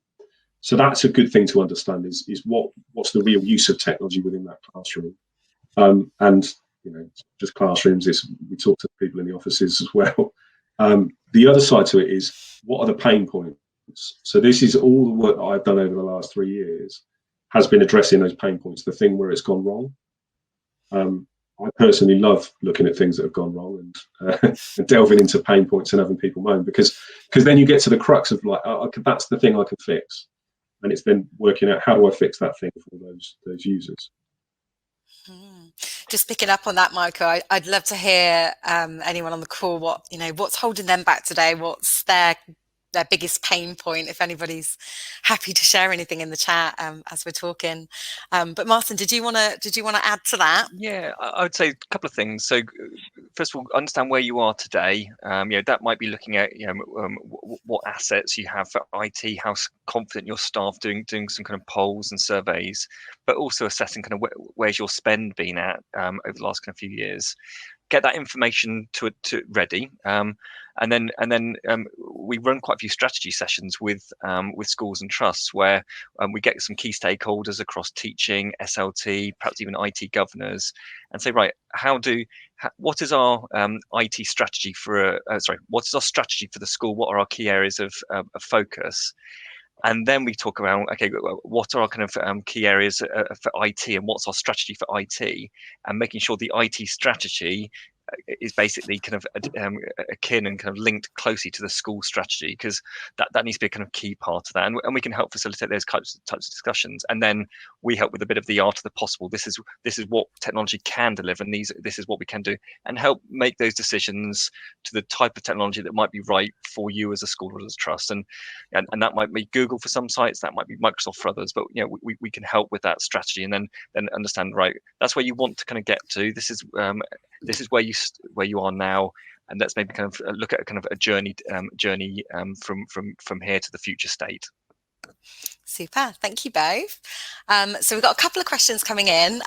So that's a good thing to understand is what's the real use of technology within that classroom. And, you know, just classrooms, we talk to people in the offices as well. The other side to it is, what are the pain points? So this is all the work that I've done over the last 3 years has been addressing those pain points, the thing where it's gone wrong. I personally love looking at things that have gone wrong and delving into pain points and having people moan, because then you get to the crux of like, that's the thing I can fix. And it's then working out, how do I fix that thing for those users?
Just picking up on that, Michael, I'd love to hear anyone on the call, what's holding them back today? What's their biggest pain point, if anybody's happy to share anything in the chat as we're talking. But Martin, did you want to add to that?
Yeah, I would say a couple of things. So first of all, understand where you are today. That might be looking at what assets you have for IT, how confident your staff, doing some kind of polls and surveys, but also assessing kind of where's your spend been at over the last kind of few years. Get that information to ready, and then we run quite a few strategy sessions with schools and trusts where we get some key stakeholders across teaching, SLT, perhaps even IT governors, and say, right, what is our IT strategy what is our strategy for the school? What are our key areas of focus? And then we talk around, okay, what are our kind of key areas for IT, and what's our strategy for IT, and making sure the IT strategy is basically kind of akin and kind of linked closely to the school strategy, because that needs to be a kind of key part of that, and we can help facilitate those types of discussions. And then we help with a bit of the art of the possible. This is what technology can deliver, and this is what we can do, and help make those decisions to the type of technology that might be right for you as a school or as a trust. And that might be Google for some sites, that might be Microsoft for others, but we can help with that strategy, and then understand, right, that's where you want to kind of get to. This is where you are now, and let's maybe kind of look at a kind of a journey from here to the future state.
Super, thank you both. So we've got a couple of questions coming in.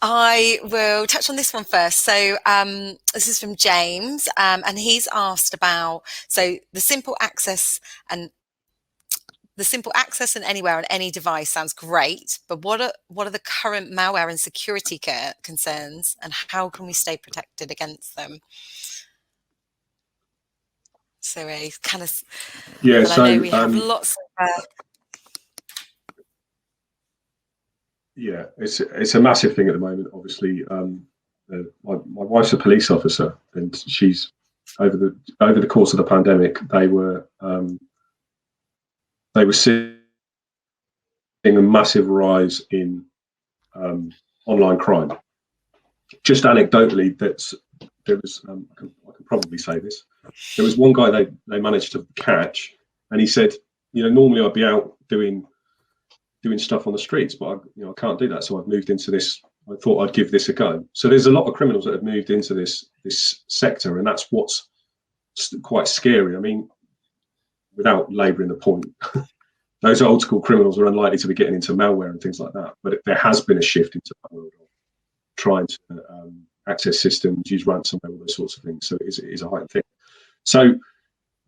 I will touch on this one first. So this is from James, and he's asked about the simple access and anywhere on any device sounds great, but what are the current malware and security concerns, and how can we stay protected against them? So a kind of
So
I know we have lots of.
It's a massive thing at the moment. Obviously, my wife's a police officer, and she's over the course of the pandemic, they were seeing a massive rise in online crime. Just anecdotally, there was I can probably say this. There was one guy they managed to catch, and he said, normally I'd be out doing doing stuff on the streets, but I can't do that. So I've moved into this. I thought I'd give this a go. So there's a lot of criminals that have moved into this sector, and that's what's quite scary. I mean, without labouring the point, those old school criminals are unlikely to be getting into malware and things like that. But there has been a shift into that world of trying to access systems, use ransomware, all those sorts of things. So it is a heightened thing. So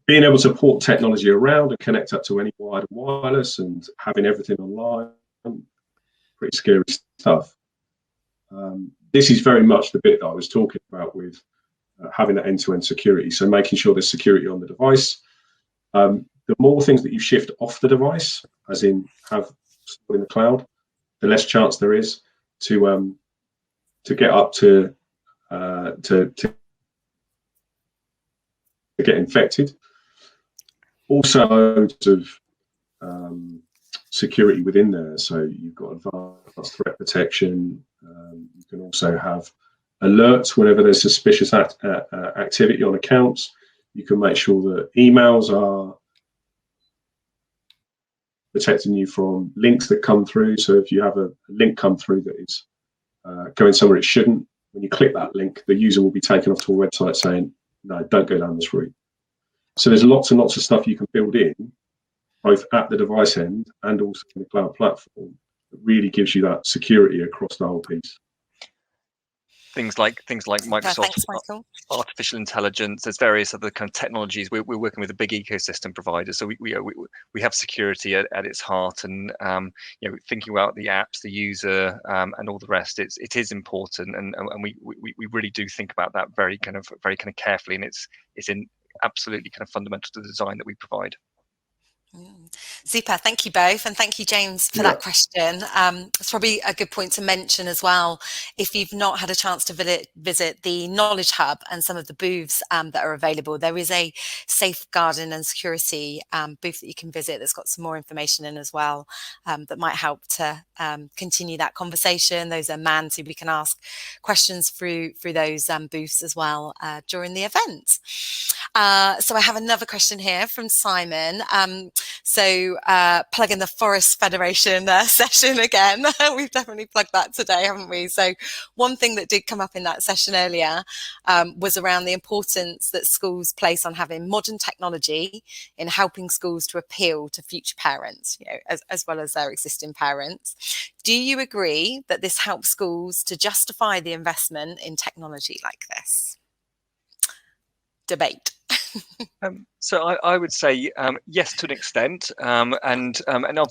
being able to port technology around and connect up to any wired and wireless and having everything online, pretty scary stuff. This is very much the bit that I was talking about with having that end-to-end security. So making sure there's security on the device. The more things that you shift off the device, as in have in the cloud, the less chance there is to get up to get infected. Also, loads of security within there. So you've got advanced threat protection. You can also have alerts whenever there's suspicious activity on accounts. You can make sure that emails are protecting you from links that come through. So if you have a link come through that is going somewhere it shouldn't, when you click that link, the user will be taken off to a website saying, no, don't go down this route. So there's lots and lots of stuff you can build in, both at the device end and also in the cloud platform, that really gives you that security across the whole piece.
Things like Microsoft,
Thanks, Michael.
artificial intelligence. There's various other kind of technologies. We're working with a big ecosystem provider, so we have security at its heart, and thinking about the apps, the user, and all the rest. It is important, and we really do think about that very kind of carefully, and it's in absolutely kind of fundamental to the design that we provide.
Super, thank you both, and thank you, James, for that question. It's probably a good point to mention as well, if you've not had a chance to visit the Knowledge Hub and some of the booths that are available, there is a safeguarding and security booth that you can visit that's got some more information in as well, that might help to continue that conversation. Those are manned, so we can ask questions through those booths as well during the event. So I have another question here from Simon. So plug in the Forest Federation session again. We've definitely plugged that today, haven't we? So one thing that did come up in that session earlier was around the importance that schools place on having modern technology in helping schools to appeal to future parents, as well as their existing parents. Do you agree that this helps schools to justify the investment in technology like this? Debate.
So I would say yes, to an extent, and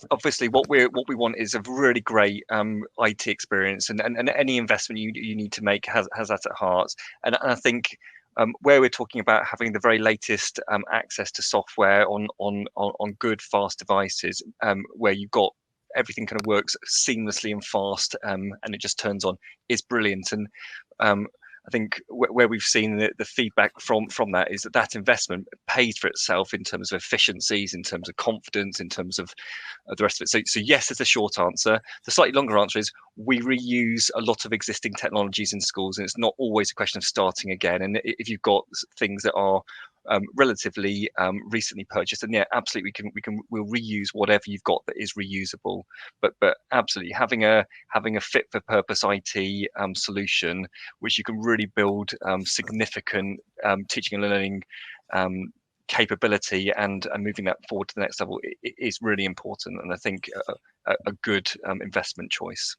obviously what we want is a really great IT experience, and any investment you need to make has that at heart. And I think where we're talking about having the very latest access to software on good fast devices, where you've got everything kind of works seamlessly and fast, and it just turns on, is brilliant. And I think where we've seen the feedback from that is that investment pays for itself in terms of efficiencies, in terms of confidence, in terms of the rest of it. So yes, is the short answer. The slightly longer answer is we reuse a lot of existing technologies in schools, and it's not always a question of starting again. And if you've got things that are relatively recently purchased, and yeah, absolutely we'll reuse whatever you've got that is reusable, but absolutely having a fit for purpose IT solution which you can really build significant teaching and learning capability and moving that forward to the next level is really important, and I think a good investment choice.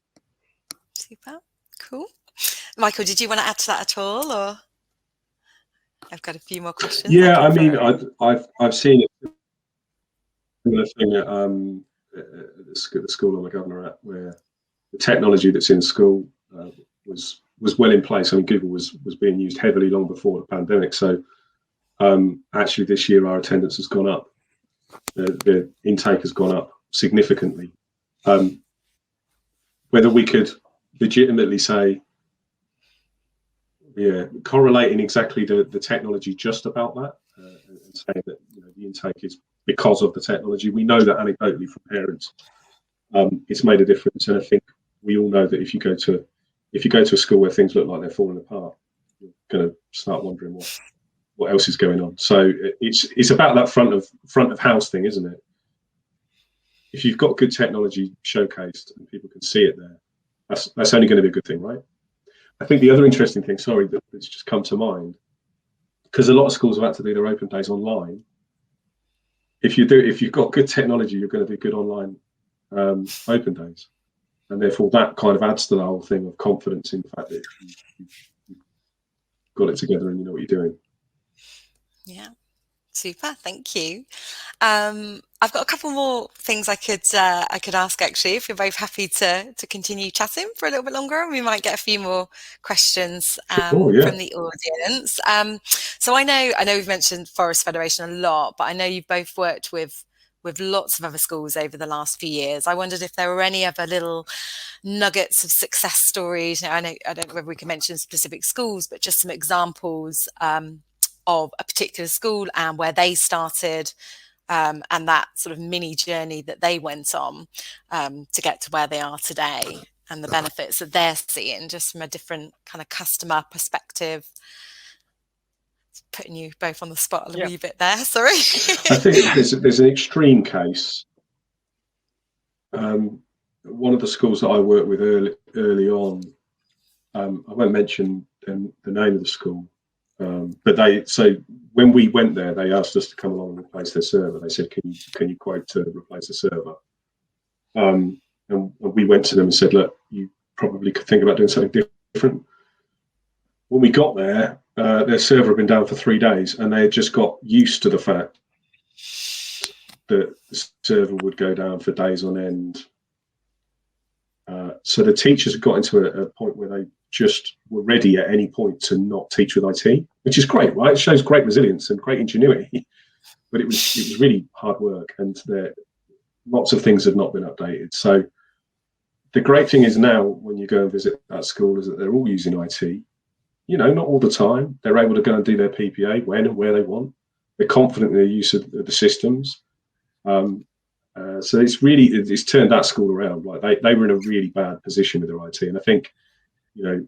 Super, cool. Michael, did you want to add to that at all, or? I've got a few more questions.
Yeah, I mean, I've seen a similar thing at the school I'm a governor at, where the technology that's in school was well in place. I mean, Google was being used heavily long before the pandemic. So actually, this year our attendance has gone up. The intake has gone up significantly. Whether we could legitimately say, correlating exactly the technology just about that, and saying that the intake is because of the technology. We know that anecdotally from parents, it's made a difference, and I think we all know that if you go to a school where things look like they're falling apart, you're going to start wondering what else is going on. So it's about that front of house thing, isn't it? if you've got good technology showcased and people can see it there, that's only going to be a good thing, right? I think the other interesting thing, sorry, that's just come to mind, because a lot of schools have had to do their open days online. If you've got good technology, you're going to do good online open days, and therefore that kind of adds to the whole thing of confidence in the fact that you've got it together and you know what you're doing.
Yeah. Super, thank you. I've got a couple more things I could ask, actually, if you're both happy to continue chatting for a little bit longer, and we might get a few more questions
Sure, yeah.
from the audience. So I know we've mentioned Forest Federation a lot, but I know you've both worked with lots of other schools over the last few years. I wondered if there were any other little nuggets of success stories. Now, I don't know whether we can mention specific schools, but just some examples of a particular school and where they started, and that sort of mini journey that they went on to get to where they are today, and the benefits that they're seeing just from a different kind of customer perspective. Putting you both on the spot a wee bit there, sorry.
I think there's an extreme case. One of the schools that I worked with early on, I won't mention the name of the school, but so when we went there, they asked us to come along and replace their server. They said, "Can you quote to replace the server?" And we went to them and said, "Look, you probably could think about doing something different." When we got there, their server had been down for 3 days, and they had just got used to the fact that the server would go down for days on end. So the teachers had got into a point where they just were ready at any point to not teach with IT, which is great, right? It shows great resilience and great ingenuity, but it was really hard work, and lots of things had not been updated. So the great thing is now, when you go and visit that school, is that they're all using IT. You know, not all the time. They're able to go and do their PPA when and where they want. They're confident in their use of the systems. So it's turned that school around. Like they were in a really bad position with their IT, and I think, you know,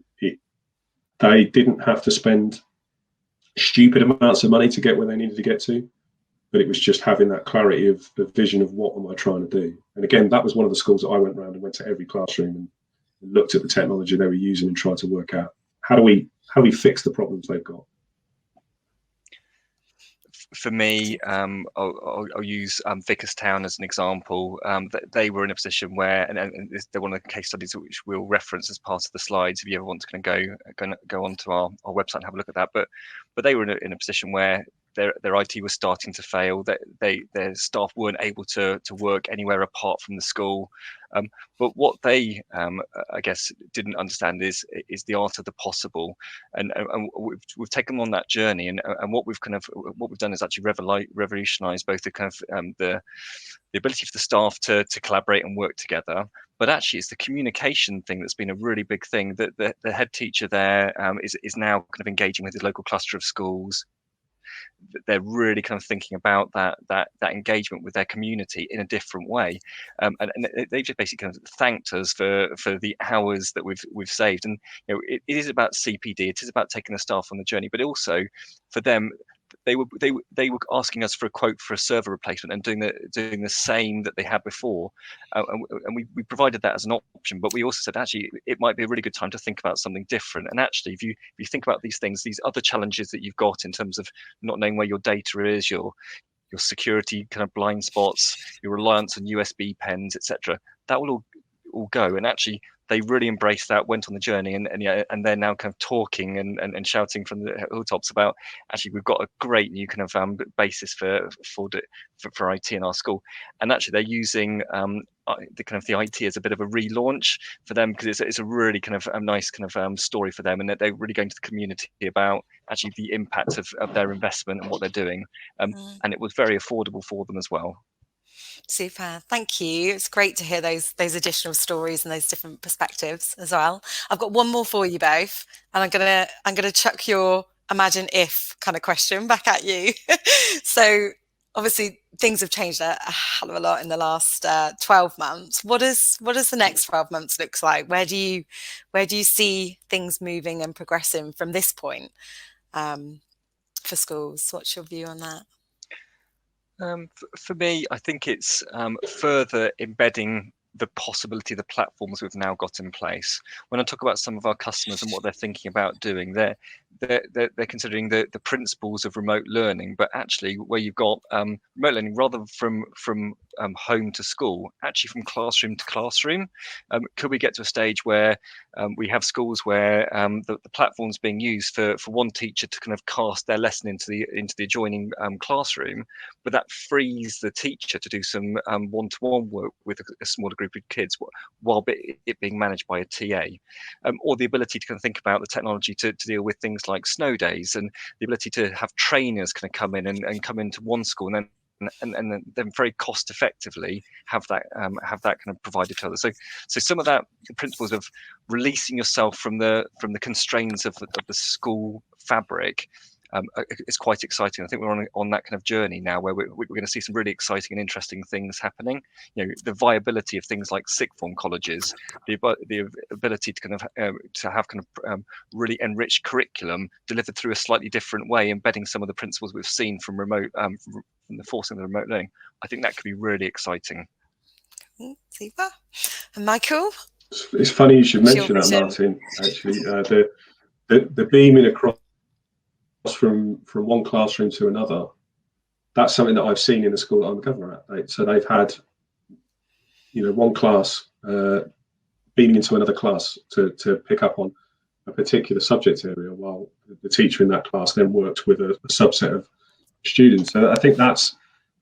they didn't have to spend stupid amounts of money to get where they needed to get to, but it was just having that clarity of the vision of what am I trying to do. And again, that was one of the schools that I went around and went to every classroom and looked at the technology they were using and tried to work out how do we fix the problems they've got.
For me, I'll use Vickerstown as an example. They were in a position where, and they're one of the case studies which we'll reference as part of the slides if you ever want to kind of go onto our website and have a look at that. But they were in a position where their IT was starting to fail. Their staff weren't able to work anywhere apart from the school. But what they, I guess, didn't understand is the art of the possible, and we've taken them on that journey, and what we've done is actually revolutionised both the kind of the ability for the staff to collaborate and work together. But actually, it's the communication thing that's been a really big thing. That the head teacher there is now kind of engaging with his local cluster of schools. They're really kind of thinking about that engagement with their community in a different way, and they've just basically kind of thanked us for the hours that we've saved. And you know, it is about CPD, it is about taking the staff on the journey, but also for them, they were asking us for a quote for a server replacement and doing the same that they had before, and we provided that as an option. But we also said actually it might be a really good time to think about something different. And actually, if you think about these things, these other challenges that you've got in terms of not knowing where your data is, your security kind of blind spots, your reliance on USB pens, etc., that will all go. And actually, they really embraced that, went on the journey, and they're now kind of talking and shouting from the hilltops about actually we've got a great new kind of basis for IT in our school. And actually they're using the IT as a bit of a relaunch for them, because it's a really kind of a nice kind of story for them, and that they're really going to the community about actually the impact of their investment and what they're doing, and it was very affordable for them as well.
Super, thank you. It's great to hear those additional stories and those different perspectives as well. I've got one more for you both, and I'm gonna chuck your imagine if kind of question back at you. So obviously things have changed a hell of a lot in the last 12 months. What does the next 12 months look like? Where do you see things moving and progressing from this point for schools? What's your view on that?
For me, I think it's further embedding the possibility of the platforms we've now got in place. When I talk about some of our customers and what they're thinking about doing, they're considering the principles of remote learning, but actually where you've got remote learning rather from home to school, actually from classroom to classroom. Could we get to a stage where we have schools where the platform's being used for one teacher to kind of cast their lesson into the adjoining classroom, but that frees the teacher to do some one-to-one work with a smaller group of kids while it being managed by a TA, or the ability to kind of think about the technology to deal with things like snow days, and the ability to have trainers kind of come in and come into one school and then very cost effectively have that kind of provided to others. So some of that principles of releasing yourself from the constraints of the school fabric is quite exciting. I think we're on that kind of journey now where we're going to see some really exciting and interesting things happening. The viability of things like sixth form colleges, the ability to kind of to have kind of really enriched curriculum delivered through a slightly different way, embedding some of the principles we've seen from remote from the forcing of the remote learning. I think that could be really exciting.
Super. And Michael?
It's funny you should mention that, Martin. Actually, the beaming across from one classroom to another, that's something that I've seen in the school that I'm governor at. So they've had, one class beaming into another class to pick up on a particular subject area, while the teacher in that class then worked with a subset of students. So I think that's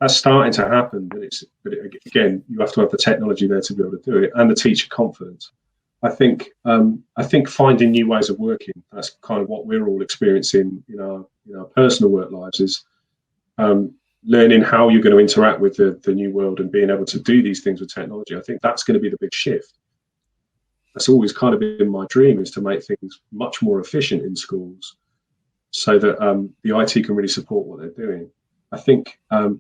starting to happen, but again, you have to have the technology there to be able to do it, and the teacher confidence. I think finding new ways of working, that's kind of what we're all experiencing in our personal work lives, is learning how you're going to interact with the new world and being able to do these things with technology. I think that's going to be the big shift. That's always kind of been my dream, is to make things much more efficient in schools, so that the IT can really support what they're doing. I think, the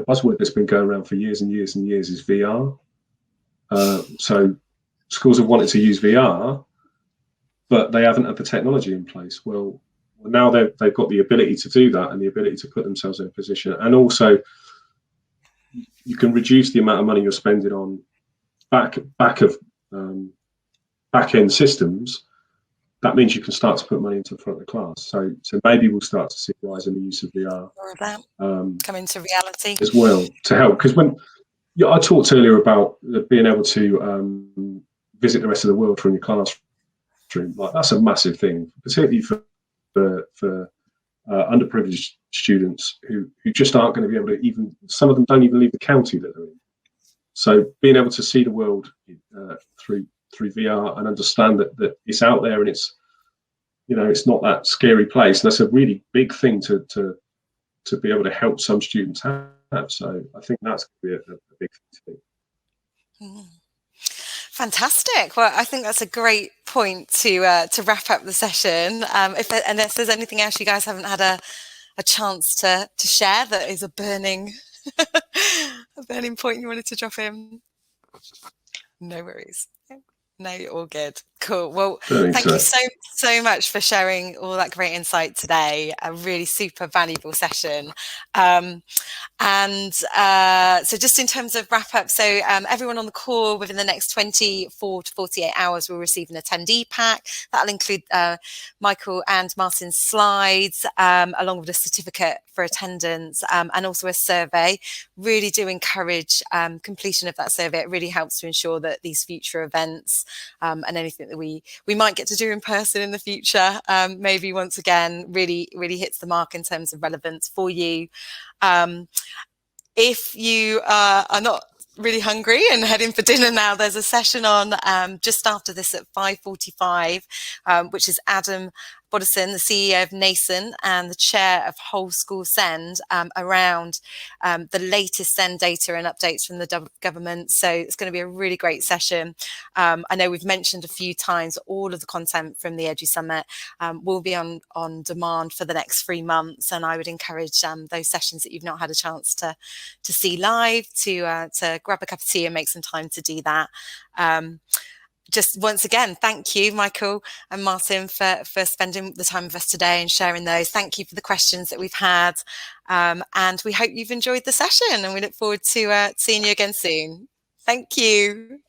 buzzword that's been going around for years and years and years is VR. So schools have wanted to use VR, but they haven't had the technology in place. Well, now they've got the ability to do that and the ability to put themselves in a position. And also, you can reduce the amount of money you're spending on back-end systems. That means you can start to put money into the front of the class. So maybe we'll start to see a rise in the use of VR.
More of that come into reality
as well, to help. Because I talked earlier about being able to visit the rest of the world from your classroom. Like, that's a massive thing, particularly for underprivileged students who just aren't going to be able to, even some of them don't even leave the county that they're in. So being able to see the world through VR and understand that it's out there, and it's not that scary place. And that's a really big thing to be able to help some students have. So I think that's going to be a big thing.
Fantastic. Well, I think that's a great point to wrap up the session. Unless there's anything else you guys haven't had a chance to share that is a burning point you wanted to drop in. No worries. No, you're all good. Cool. Well, thank you so much for sharing all that great insight today. A really super valuable session. So just in terms of wrap up, so everyone on the call within the next 24 to 48 hours will receive an attendee pack. That'll include Michael and Martin's slides, along with a certificate for attendance, and also a survey. Really do encourage completion of that survey. It really helps to ensure that these future events and anything that we might get to do in person in the future, maybe once again, really hits the mark in terms of relevance for you. If you are not really hungry and heading for dinner now, there's a session on just after this at 5:45, which is Adam Bodison, the CEO of NASEN and the chair of Whole School Send, around the latest Send data and updates from the government. So it's going to be a really great session. I know we've mentioned a few times all of the content from the EduSummit will be on demand for the next 3 months, and I would encourage those sessions that you've not had a chance to see live to grab a cup of tea and make some time to do that. just once again, thank you, Michael and Martin, for spending the time with us today and sharing those. Thank you for the questions that we've had. And we hope you've enjoyed the session, and we look forward to seeing you again soon. Thank you.